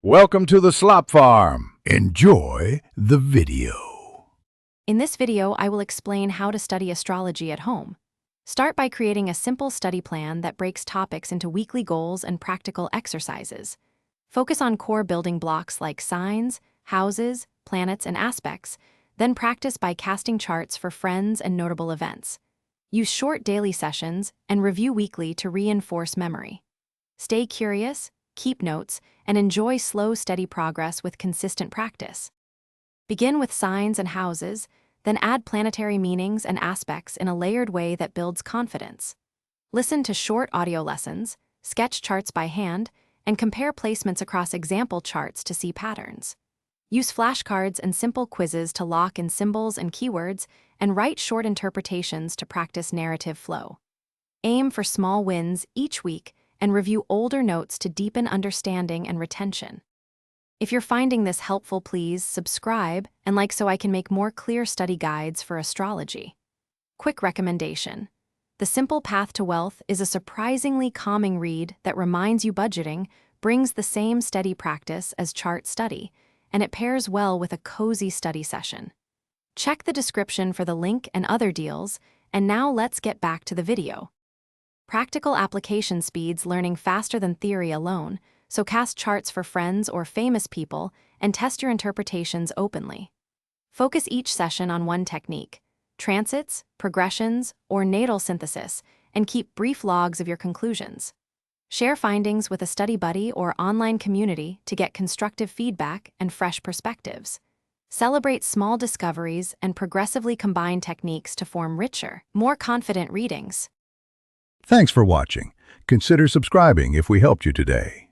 Welcome to the Slop Farm. Enjoy the video. In this video, I will explain how to study astrology at home. Start by creating a simple study plan that breaks topics into weekly goals and practical exercises. Focus on core building blocks like signs, houses, planets, and aspects, then practice by casting charts for friends and notable events. Use short daily sessions and review weekly to reinforce memory. Stay curious, keep notes, and enjoy slow, steady progress with consistent practice. Begin with signs and houses, then add planetary meanings and aspects in a layered way that builds confidence. Listen to short audio lessons, sketch charts by hand, and compare placements across example charts to see patterns. Use flashcards and simple quizzes to lock in symbols and keywords, and write short interpretations to practice narrative flow. Aim for small wins each week and review older notes to deepen understanding and retention. If you're finding this helpful, please subscribe and like so I can make more clear study guides for astrology. Quick recommendation. The Simple Path to Wealth is a surprisingly calming read that reminds you budgeting brings the same steady practice as chart study, and it pairs well with a cozy study session. Check the description for the link and other deals, and now let's get back to the video. Practical application speeds learning faster than theory alone, so cast charts for friends or famous people and test your interpretations openly. Focus each session on one technique, transits, progressions, or natal synthesis, and keep brief logs of your conclusions. Share findings with a study buddy or online community to get constructive feedback and fresh perspectives. Celebrate small discoveries and progressively combine techniques to form richer, more confident readings. Thanks for watching. Consider subscribing if we helped you today.